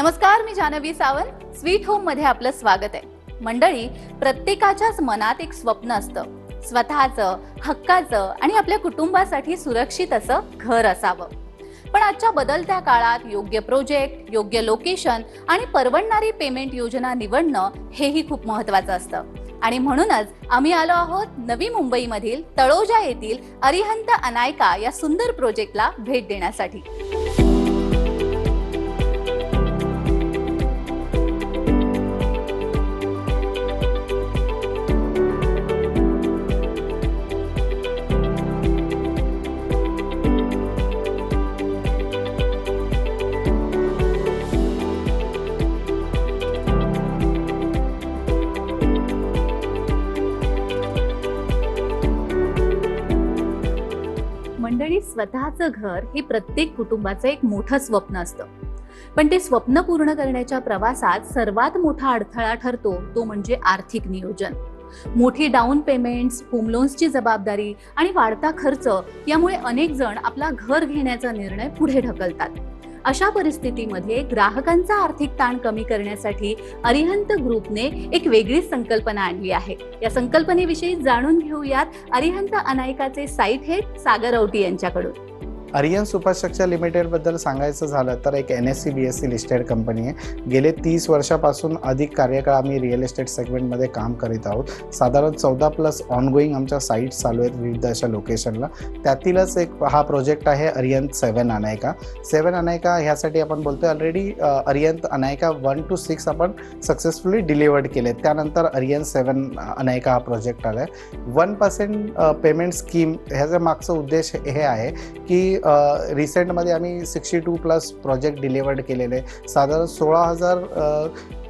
नमस्कार, मी Janvi Sawant. Sweet home मध्ये आपलं स्वागत आहे. मंडळी, प्रत्येकाच्याच मनात एक स्वप्न असतं, स्वतःचं, हक्काचं आणि आपल्या कुटुंबासाठी सुरक्षित असं घर असावं. पण आजच्या बदलत्या काळात योग्य प्रोजेक्ट, योग्य लोकेशन आणि परवडणारी पेमेंट योजना निवडणं हेही खूप महत्त्वाचं असतं. आणि म्हणूनच आम्ही आलो आहोत नवी मुंबईमधील तळोजा येथील अरिहंत अनायका या सुंदर प्रोजेक्टला भेट देण्यासाठी. मंडळी, स्वतःचं घर हे प्रत्येक कुटुंबाचं एक मोठं स्वप्न असतं. पण ते स्वप्न पूर्ण करण्याच्या प्रवासात सर्वात मोठा अडथळा ठरतो तो म्हणजे आर्थिक नियोजन. मोठी डाऊन पेमेंट्स, होम लोन्सची जबाबदारी आणि वाढता खर्च यामुळे अनेक जण आपला घर घेण्याचा निर्णय पुढे ढकलतात. अशा परिस्थितीमध्ये ग्राहकांचा आर्थिक ताण कमी करण्यासाठी अरिहंत ग्रुपने एक वेगळी संकल्पना आणली आहे. या संकल्पनेविषयी जाणून घेऊयात अरिहंत अनायकाचे साईट हेड सागर औटी यांच्याकडून. अरिहंत सुपरस्ट्रक्चर लिमिटेड बद्दल सांगायचं झालं तर एक NSE BSE लिस्टेड कंपनी आहे. गेले 30 वर्षापासून अधिक कार्यकाळ आम्ही रिअल एस्टेट सेगमेंटमध्ये काम करीत आहोत. साधारण 14+ ऑनगोईंग आमच्या साईट्स चालू आहेत विविध अशा लोकेशनला. त्यातीलच एक हा प्रोजेक्ट आहे अरिहंत 7 अनायका. 7 अनायका ह्यासाठी आपण बोलतोय ऑलरेडी अरिहंत अनायका 1 to 6 आपण सक्सेसफुली डिलिव्हर्ड केले. त्यानंतर अरिहंत 7 अनायका हा प्रोजेक्ट आला आहे. 1% पेमेंट स्कीम ह्याचा मागचा उद्देश हे आहे की रिसेंटमध्ये आम्ही 62+ प्रोजेक्ट डिलिव्हर्ड केलेले. साधारण 16,000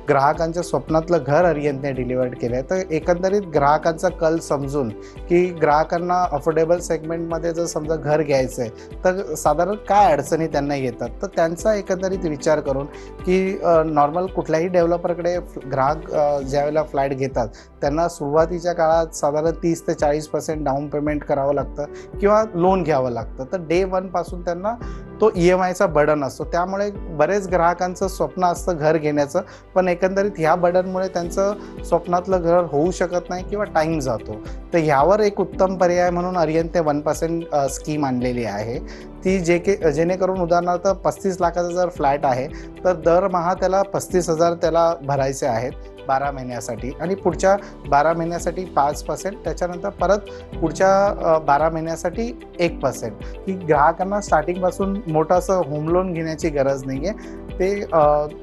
ग्राहकांच्या स्वप्नातलं घर अरिहंतने डिलिव्हर्ड केलं आहे. तर एकंदरीत ग्राहकांचा कल समजून की ग्राहकांना अफोर्डेबल सेगमेंटमध्ये जर समजा घर घ्यायचं आहे तर साधारण काय अडचणी त्यांना येतात, तर त्यांचा एकंदरीत विचार करून की नॉर्मल कुठल्याही डेव्हलपरकडे ग्राहक ज्यावेळेला फ्लॅट घेतात त्यांना सुरुवातीच्या काळात साधारण 30 ते 40% डाऊन पेमेंट करावं लागतं किंवा लोन घ्यावं लागतं. तर डे 1 पासून त्यांना तो EMIचा बर्डन असतो. त्यामुळे बरेच ग्राहकांचं स्वप्न असतं घर घेण्याचं, पण एकंदरीत ह्या बर्डनमुळे त्यांचं स्वप्नातलं घर होऊ शकत नाही किंवा टाईम जातो. तर ह्यावर एक उत्तम पर्याय म्हणून अरिहंतने 1% स्कीम आणलेली आहे. ती जेणेकरून उदाहरणार्थ 35 लाखाचा जर फ्लॅट आहे तर दरमहा त्याला 35,000 त्याला भरायचे आहेत 12 महिन्यासाठी आणि पुढच्या 12 महिन्यासाठी 5%, त्याच्यानंतर परत पुढच्या 12 महिन्यासाठी 1%. की ग्राहकांना स्टार्टिंगपासून मोठं असं होम लोन घेण्याची गरज नाही आहे. ते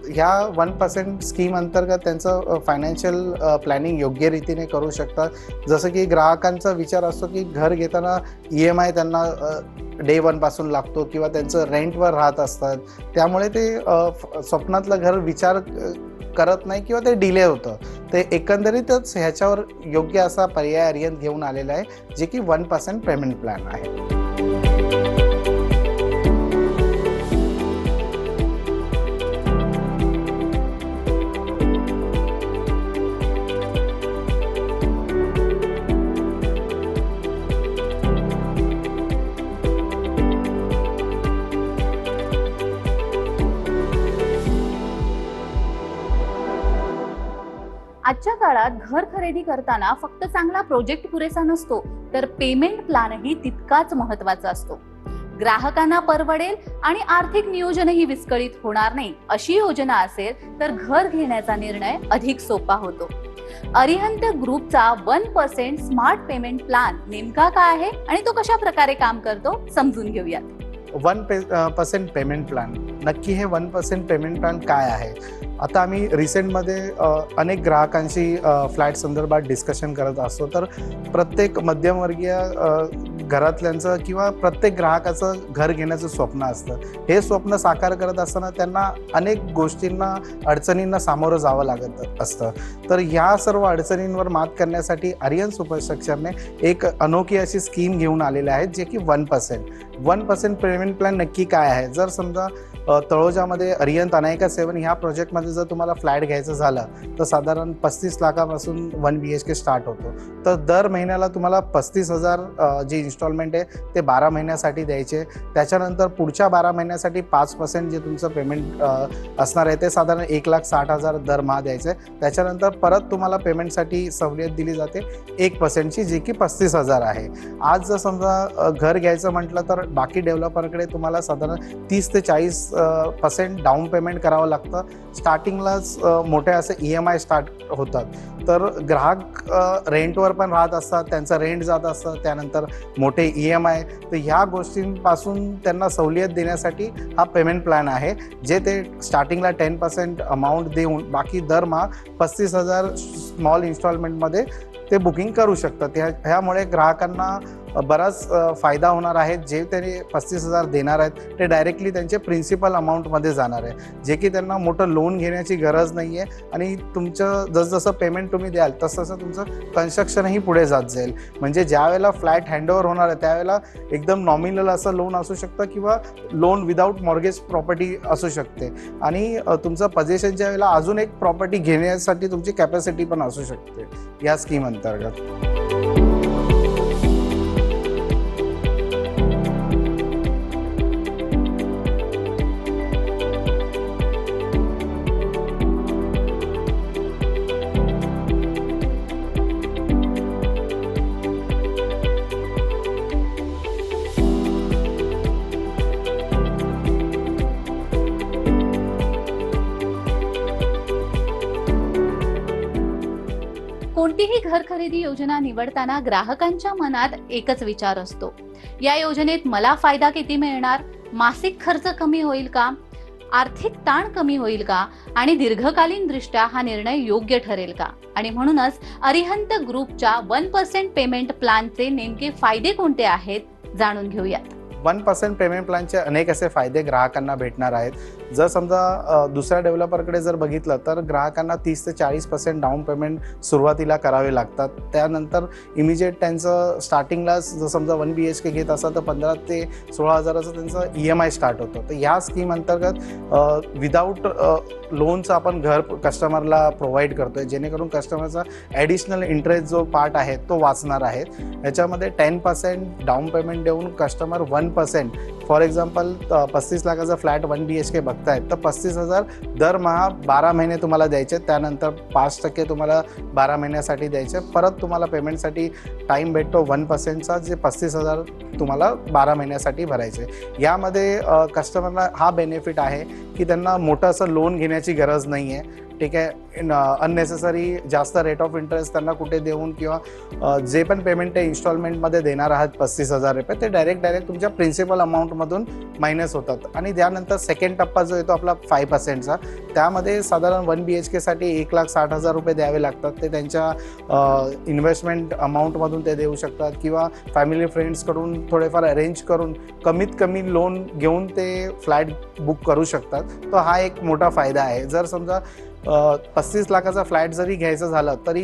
ह्या 1% स्कीम अंतर्गत त्यांचं फायनान्शियल प्लॅनिंग योग्य रीतीने करू शकतात. जसं की ग्राहकांचा विचार असतो की घर घेताना EMI त्यांना डे 1 पासून लागतो किंवा त्यांचं रेंटवर राहत असतात. त्यामुळे ते स्वप्नातलं घर विचार करत नाही किंवा ते डिले होतं. ते एकंदरीतच ह्याच्यावर योग्य असा पर्याय अरिहंत घेऊन आलेला आहे जे की 1% पेमेंट प्लॅन आहे. आजच्या काळात घर खरेदी करताना फक्त चांगला प्रोजेक्ट पुरेसा नसतो, तर पेमेंट प्लॅनही तितकाच महत्त्वाचा असतो. ग्राहकांना परवडेल आणि आर्थिक नियोजनही विस्कळीत होणार नाही अशी योजना असेल तर घर घेण्याचा निर्णय अधिक सोपा होतो. अरिहंत ग्रुपचा 1% स्मार्ट पेमेंट प्लॅन नेमका काय आहे आणि तो कशा प्रकारे काम करतो समजून घेऊयात. 1% पेमेंट प्लॅन, नक्की हे 1% पेमेंट प्लॅन काय आहे? आता आम्ही रिसेंटमध्ये अनेक ग्राहकांशी फ्लॅट संदर्भात डिस्कशन करत असतो. तर प्रत्येक मध्यमवर्गीय घरातल्यांचं किंवा प्रत्येक ग्राहकाचं घर घेण्याचं स्वप्न असतं. हे स्वप्न साकार करत असताना त्यांना अनेक गोष्टींना, अडचणींना सामोरं जावं लागत असतं. तर ह्या सर्व अडचणींवर मात करण्यासाठी अरिहंत सुपरस्ट्रक्चरने एक अनोखी अशी स्कीम घेऊन आलेली आहे जे की 1% पेमेंट प्लॅन नक्की काय आहे. जर समजा तळोजामध्ये अरिहंत अनायका 7 ह्या प्रोजेक्टमध्ये जर तुम्हाला फ्लॅट घ्यायचं झालं तर साधारण 35 लाखापासून 1 BHK स्टार्ट होतो. तर दर महिन्याला तुम्हाला 35,000 जी इन्स्टॉलमेंट आहे ते 12 महिन्यासाठी द्यायचे. त्याच्यानंतर पुढच्या 12 महिन्यासाठी 5% जे तुमचं पेमेंट असणार आहे ते साधारण 1,60,000 दरमहा द्यायचं आहे. त्याच्यानंतर परत तुम्हाला पेमेंटसाठी सवलत दिली जाते 1%ची, जी की 35,000 आहे. आज जर समजा घर घ्यायचं म्हटलं तर बाकी डेव्हलपरकडे तुम्हाला साधारण 30 ते 40% डाऊन पेमेंट करावं लागतं. स्टार्टिंगलाच मोठे असे EMI स्टार्ट होतात. तर ग्राहक रेंटवर पण राहत असतात, त्यांचं रेंट जात असतं, त्यानंतर मोठे EMI. तर ह्या गोष्टींपासून त्यांना सवलत देण्यासाठी हा पेमेंट प्लॅन आहे, जे ते स्टार्टिंगला 10% अमाऊंट देऊन बाकी दरमहा 35,000 स्मॉल इन्स्टॉलमेंटमध्ये ते बुकिंग करू शकतात. ह्यामुळे ग्राहकांना बराच फायदा होणार आहे. जे त्यांनी 35,000 देणार आहेत ते डायरेक्टली त्यांचे प्रिन्सिपल अमाऊंटमध्ये जाणार आहे, जे की त्यांना मोठं लोन घेण्याची गरज नाही आहे. आणि तुमचं जसं पेमेंट तुम्ही द्याल तसं तुमचं कन्स्ट्रक्शनही पुढे जात जाईल. म्हणजे ज्यावेळेला फ्लॅट हँडओव्हर होणार आहे त्यावेळेला एकदम नॉमिनल असं लोन असू शकतं किंवा लोन विदाऊट मॉर्गेज प्रॉपर्टी असू शकते. आणि तुमचं पोझिशनच्या वेळेला अजून एक प्रॉपर्टी घेण्यासाठी तुमची कॅपॅसिटी पण असू शकते या स्कीम अंतर्गत. कोणतीही घर खरेदी योजना निवडताना ग्राहकांच्या मनात एकच विचार असतो, या योजनेत मला फायदा किती मिळणार, मासिक खर्च कमी होईल का, आर्थिक ताण कमी होईल का आणि दीर्घकालीन दृष्ट्या हा निर्णय योग्य ठरेल का. आणि म्हणूनच अरिहंत ग्रुपच्या 1% पेमेंट प्लॅनचे नेमके फायदे कोणते आहेत जाणून घेऊयात. 1% पेमेंट प्लॅनचे अनेक असे फायदे ग्राहकांना भेटणार आहेत. जर समजा दुसऱ्या डेव्हलपरकडे जर बघितलं तर ग्राहकांना 30 ते 40% डाऊन पेमेंट सुरुवातीला करावे लागतात. त्यानंतर इमिजिएट त्यांचं स्टार्टिंगलाच जर समजा 1 BHK घेत असाल तर 15 ते 16,000चं त्यांचं EMI स्टार्ट होतं. तर ह्या स्कीम अंतर्गत विदाऊट लोनचं आपण घर कस्टमरला प्रोव्हाइड करतोय, जेणेकरून कस्टमरचा ॲडिशनल इंटरेस्ट जो पार्ट आहे तो वाचणार आहे. ह्याच्यामध्ये 10% डाऊन पेमेंट देऊन कस्टमर 1%, फॉर एक्झाम्पल 35 लाखाचा फ्लॅट 1 BHK बघतायत तर 35,000 दरमहा 12 महिने तुम्हाला द्यायचे. त्यानंतर 5% तुम्हाला 12 महिन्यासाठी द्यायचे. परत तुम्हाला पेमेंटसाठी टाईम भेटतो 1%चा, जे 35,000 तुम्हाला 12 महिन्यासाठी भरायचे. यामध्ये कस्टमरला हा बेनिफिट आहे की त्यांना मोठं असं लोन घेण्याची गरज नाही आहे. ठीक आहे, अननेसेसरी जास्त रेट ऑफ इंटरेस्ट त्यांना कुठे देऊन किंवा जे पण पेमेंट आहे इन्स्टॉलमेंटमध्ये देणार आहात 35,000 रुपये, ते डायरेक्ट तुमच्या प्रिन्सिपल अमाऊंटमधून मायनस होतात. आणि त्यानंतर सेकंड टप्पा जो येतो आपला 5%चा, त्यामध्ये साधारण 1 BHKसाठी 1,60,000 रुपये द्यावे लागतात. ते त्यांच्या इन्व्हेस्टमेंट अमाऊंटमधून ते देऊ शकतात किंवा फॅमिली फ्रेंड्सकडून थोडेफार अरेंज करून कमीत कमी लोन घेऊन ते फ्लॅट बुक करू शकतात. तर हा एक मोठा फायदा आहे. जर समजा 35 लाखाचा फ्लॅट जरी घ्यायचं झालं तरी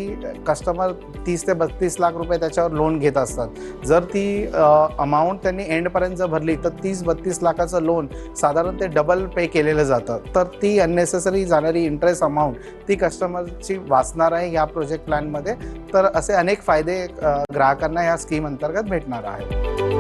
कस्टमर 30 ते 32 लाख रुपये त्याच्यावर लोन घेत असतात. जर ती अमाऊंट त्यांनी एंडपर्यंत जर भरली तर 30-32 लाखाचं लोन साधारण ते डबल पे केलेलं जातं. तर ती अननेसेसरी जाणारी इंटरेस्ट अमाऊंट ती कस्टमरची वाचणार आहे या प्रोजेक्ट प्लॅनमध्ये. तर असे अनेक फायदे ग्राहकांना या स्कीम अंतर्गत भेटणार आहेत.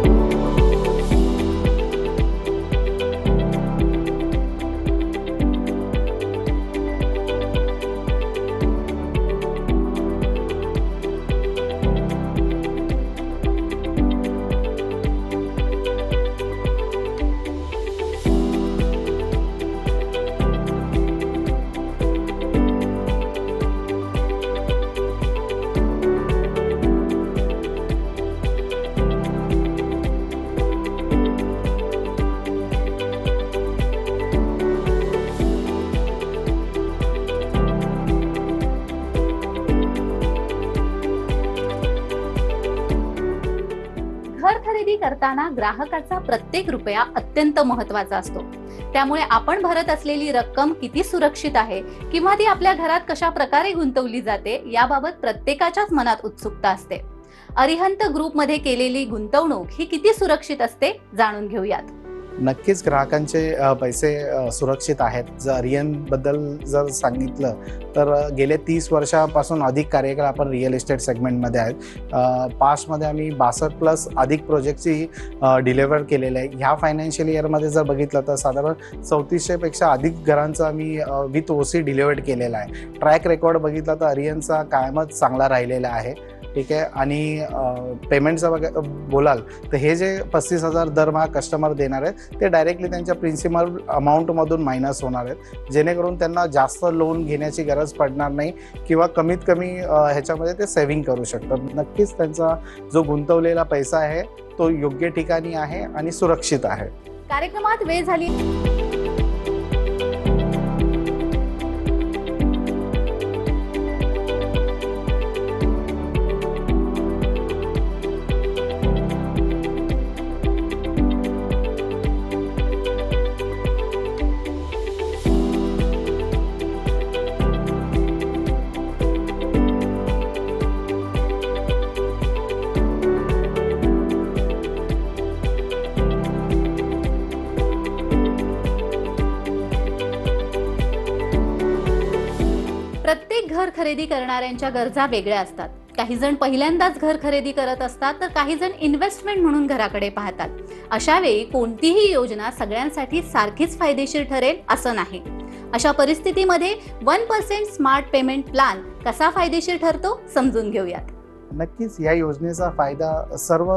घर खरेदी करताना ग्राहकाचा प्रत्येक रुपया अत्यंत महत्त्वाचा असतो. त्यामुळे आपण भरत असलेली रक्कम किती सुरक्षित आहे किंवा ती आपल्या घरात कशा प्रकारे गुंतवली जाते याबाबत प्रत्येकाच्याच मनात उत्सुकता असते. अरिहंत ग्रुपमध्ये केलेली गुंतवणूक ही किती सुरक्षित असते जाणून घेऊयात. नक्कीच ग्राहकांचे पैसे सुरक्षित आहेत. जर आर्यनबद्दल जर सांगितलं तर गेले 30 वर्षापासून अधिक कार्यकाळ आपण रिअल इस्टेट सेगमेंटमध्ये आहेत. पास्टमध्ये आम्ही 62+ अधिक प्रोजेक्टची डिलिव्हर केलेले आहे. ह्या फायनान्शियल इयरमध्ये जर बघितलं तर साधारण 3400 पेक्षा अधिक घरांचं आम्ही विथ ओसी डिलिव्हर्ड केलेलं आहे. ट्रॅक रेकॉर्ड बघितला तर आर्यनचा कायमच चांगला राहिलेला आहे. ठीक आहे. आणि पेमेंटचं बोलाल तर हे जे 35,000 दरमहा कस्टमर देणार आहेत ते डायरेक्टली त्यांच्या प्रिन्सिपल अमाऊंटमधून मायनस होणार आहेत, जेणेकरून त्यांना जास्त लोन घेण्याची गरज पडणार नाही किंवा कमीत कमी ह्याच्यामध्ये ते सेव्हिंग करू शकतात. नक्कीच त्यांचा जो गुंतवलेला पैसा आहे तो योग्य ठिकाणी आहे आणि सुरक्षित आहे. कार्यक्रमात वेळ झाली. प्रत्येक घर खरेदी करणाऱ्यांच्या गरजा वेगळ्या असतात. काही जण पहिल्यांदाच घर खरेदी करत असतात तर काही जण इन्व्हेस्टमेंट म्हणून घराकडे पाहतात. अशा वेळी कोणतीही योजना सगळ्यांसाठी सारखीच फायदेशीर ठरेल असं नाही. अशा परिस्थितीमध्ये 1% स्मार्ट पेमेंट प्लॅन कसा फायदेशीर ठरतो समजून घेऊयात. नक्कीच या योजनेचा फायदा सर्व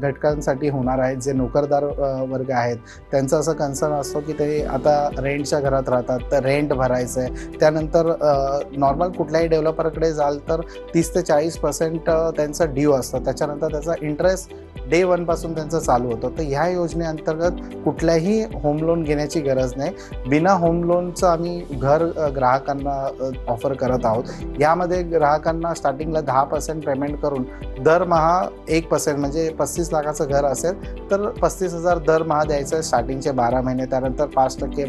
घटकांसाठी होणार आहे. जे नोकरदार वर्ग आहेत त्यांचं असं कन्सर्न असतो की ते आता रेंटच्या घरात राहतात तर रेंट भरायचं आहे. त्यानंतर नॉर्मल कुठल्याही डेव्हलपरकडे जाल तर 30 ते 40% त्यांचं ड्यू असतं. त्याच्यानंतर त्याचा इंटरेस्ट डे 1 पासून त्यांचं चालू होतं. तर ह्या योजनेअंतर्गत कुठल्याही होम लोन घेण्याची गरज नाही. बिना होम लोनचं आम्ही घर ग्राहकांना ऑफर करत आहोत. यामध्ये ग्राहकांना स्टार्टिंगला 10% पेमेंट करून दरमहा 1% म्हणजे 35 लाखाचं घर असेल तर 35,000 दरमहा द्यायचं स्टार्टिंगचे 12 महिने. त्यानंतर 5%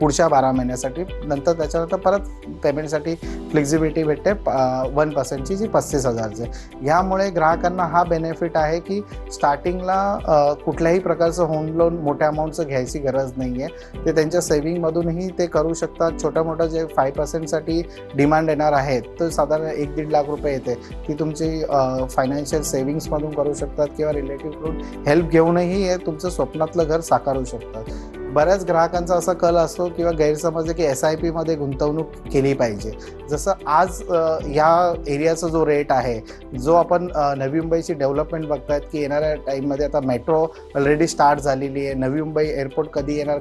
पुढच्या 12 महिन्यासाठी. नंतर त्याच्यानंतर परत पेमेंटसाठी फ्लेक्झिबिलिटी भेटते 1%ची जी 35,000ची. ह्यामुळे ग्राहकांना हा बेनिफिट आहे की स्टार्टिंगला कुठल्याही प्रकारचं होम लोन मोठ्या अमाऊंटचं घ्यायची गरज नाही आहे. ते त्यांच्या सेव्हिंगमधूनही ते करू शकतात. छोट्या मोठं जे 5%साठी डिमांड येणार आहे तर साधारण 1-1.5 लाख रुपये येते ती तुमची फायनान्शियल सेव्हिंग्समधून करू शकतात किंवा रिलेटिव्हकडून हेल्प घेऊनही हे तुमचं स्वप्नातलं घर साकारू शकतात. बऱ्याच ग्राहकांचा असा कल असतो किंवा गैरसमज आहे की SIPमध्ये गुंतवणूक केली पाहिजे. जसं आज या एरियाचा जो रेट आहे, जो आपण नवी मुंबईची डेव्हलपमेंट बघतायत की येणाऱ्या टाईममध्ये आता मेट्रो ऑलरेडी स्टार्ट झालेली आहे. नवी मुंबई एअरपोर्ट कधी येणार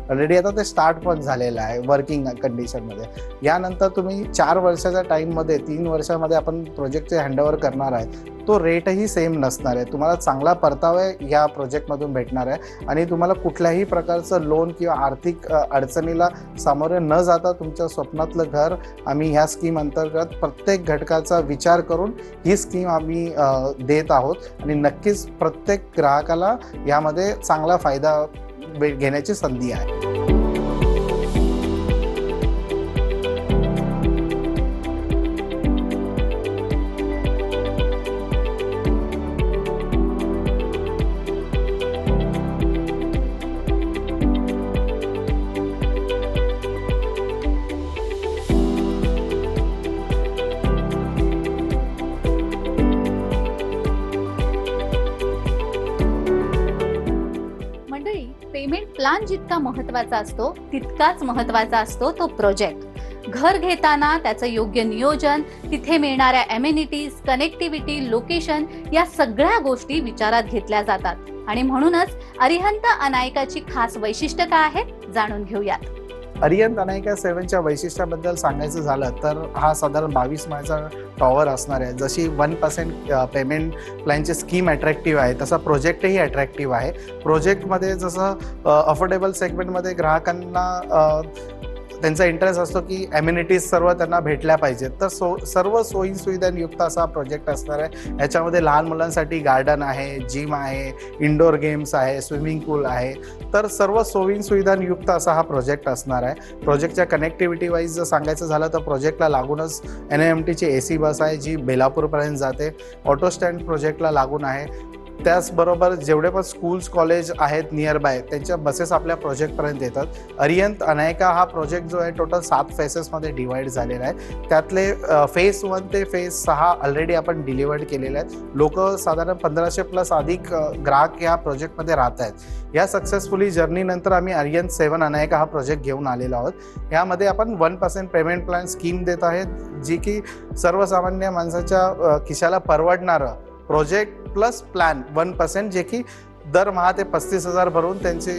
ऑलरेडी आता ते स्टार्ट पण झालेलं आहे वर्किंग कंडिशनमध्ये. यानंतर तुम्ही 4 वर्षाच्या टाईममध्ये 3 वर्षामध्ये आपण प्रोजेक्टचे हँडओव्हर करणार आहे. तो रेटही सेम नसणार आहे. तुम्हाला चांगला परतावा या प्रोजेक्टमध्ये भेटणार आहे आणि तुम्हाला कुठल्याही प्रकारचं लोन किंवा आर्थिक अडचणीला सामोरे न जाता तुमच्या स्वप्नातलं घर आम्ही ह्या स्कीम अंतर्गत प्रत्येक घटकाचा विचार करून ही स्कीम आम्ही देत आहोत. आणि नक्कीच प्रत्येक ग्राहकाला यामध्ये चांगला फायदा घेण्याची संधी आहे. पेमेंट प्लॅन जितका महत्त्वाचा असतो तितकाच महत्त्वाचा असतो तो प्रोजेक्ट. घर घेताना त्याचं योग्य नियोजन, तिथे मिळणाऱ्या एमेनिटीज, कनेक्टिव्हिटी, लोकेशन या सगळ्या गोष्टी विचारात घेतल्या जातात. आणि म्हणूनच अरिहंत अनायकाची खास वैशिष्ट्य काय आहेत जाणून घेऊयात. अरिहंत अनायका 7च्या वैशिष्ट्याबद्दल सांगायचं झालं तर हा साधारण 22 माळ्याचा टॉवर असणार आहे. जशी 1% पेमेंट प्लॅनची स्कीम अट्रॅक्टिव्ह आहे तसा प्रोजेक्टही अट्रॅक्टिव्ह आहे. प्रोजेक्टमध्ये जसं अफोर्डेबल सेगमेंटमध्ये ग्राहकांना त्यांचा इंटरेस्ट असतो की ॲम्युनिटीज सर्व त्यांना भेटल्या पाहिजेत. तर सर्व सोयीसुविधांयुक्त असा प्रोजेक्ट असणार आहे. याच्यामध्ये लहान मुलांसाठी गार्डन आहे, जिम आहे, इंडोर गेम्स आहे, स्विमिंग पूल आहे. तर सर्व सोयीसुविधांयुक्त असा हा प्रोजेक्ट असणार आहे. प्रोजेक्टच्या कनेक्टिव्हिटी वाईज जर सांगायचं झालं तर प्रोजेक्टला लागूनच NIMTची AC बस आहे जी बेलापूरपर्यंत जाते. ऑटो स्टँड प्रोजेक्टला लागून आहे. त्याचबरोबर जेवढे पण स्कूल्स कॉलेज आहेत नियर बाय त्यांच्या बसेस आपल्या प्रोजेक्टपर्यंत येतात। अरिहंत अनायका हा प्रोजेक्ट जो आहे टोटल 7 फेसेसमध्ये डिवाईड झालेला आहे। त्यातले फेज 1 ते फेज 6 ऑलरेडी आपण डिलिव्हर्ड केलेले आहेत। लोक साधारण 1500+ अधिक ग्राहक या प्रोजेक्टमध्ये राहत आहेत। या सक्सेसफुली जर्नीनंतर आम्ही अरिहंत 7 अनायका हा प्रोजेक्ट घेऊन आलेलो आहोत। यामध्ये आपण 1% पेमेंट प्लॅन स्कीम देत आहेत, जी की सर्वसामान्य माणसाच्या खिशाला परवडणारं प्रोजेक्ट प्लस प्लॅन 1%, जे की दरमहा ते 35,000 भरून त्यांची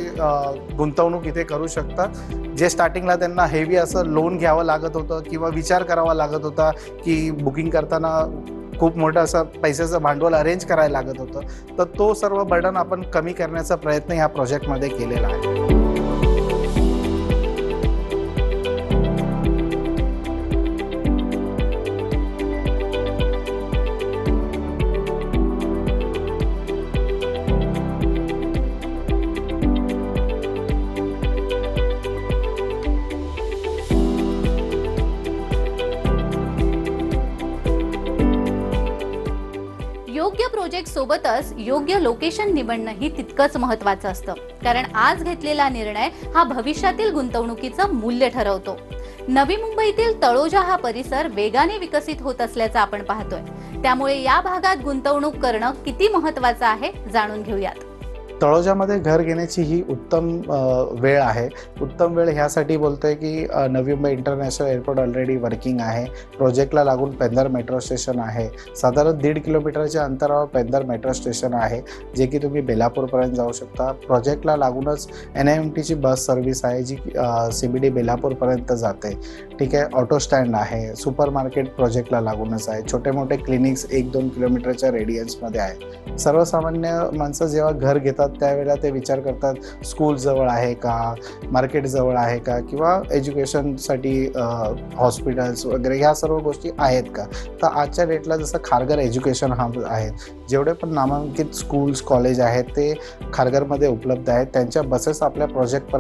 गुंतवणूक इथे करू शकतात। जे स्टार्टिंगला त्यांना हेवी असं लोन घ्यावं लागत होतं किंवा विचार करावा लागत होता की बुकिंग करताना खूप मोठं असं पैशाचं भांडवल अरेंज करायला लागत होतं, तर तो सर्व बर्डन आपण कमी करण्याचा प्रयत्न ह्या प्रोजेक्टमध्ये केलेला आहे। योग्य प्रोजेक्ट सोबतच योग्य लोकेशन निवडणंही तितकंच महत्त्वाचं असतं, कारण आज घेतलेला निर्णय हा भविष्यातील गुंतवणुकीचं मूल्य ठरवतो। नवी मुंबईतील तळोजा हा परिसर वेगाने विकसित होत असल्याचं आपण पाहतोय, त्यामुळे या भागात गुंतवणूक करणं किती महत्त्वाचं आहे जाणून घेऊयात। तळोजामध्ये घर घेण्याची ही उत्तम वेळ आहे। उत्तम वेळ ह्यासाठी बोलतोय की Navi Mumbai international airport already working आहे। प्रोजेक्टला लागून पेंदर मेट्रो स्टेशन आहे। साधारण 1.5 किलोमीटरच्या अंतरावर पेंदर मेट्रो स्टेशन आहे, जे की तुम्ही बेलापूरपर्यंत जाऊ शकता। प्रोजेक्टला लागूनच NIMTची बस सर्व्हिस आहे, जी CBD बेलापूरपर्यंत जाते। ठीक आहे, ऑटो स्टँड आहे, सुपर मार्केट प्रोजेक्टला लागूनच आहे। छोटे मोठे क्लिनिक्स 1-2 किलोमीटरच्या रेडियन्समध्ये आहे। सर्वसामान्य माणसं जेव्हा घर घेतात त्यावेळेला ते विचार करतात स्कूल जवळ आहे का, मार्केट जवळ आहे का, किंवा एज्युकेशनसाठी हॉस्पिटल्स वगैरे ह्या सर्व गोष्टी आहेत का। तर आजच्या डेटला जसं खारघर एज्युकेशन हब आहे, जेवढे पण नामांकित स्कूल्स कॉलेज आहेत ते खारघरमध्ये उपलब्ध आहेत। त्यांच्या बसेस आपल्या प्रोजेक्ट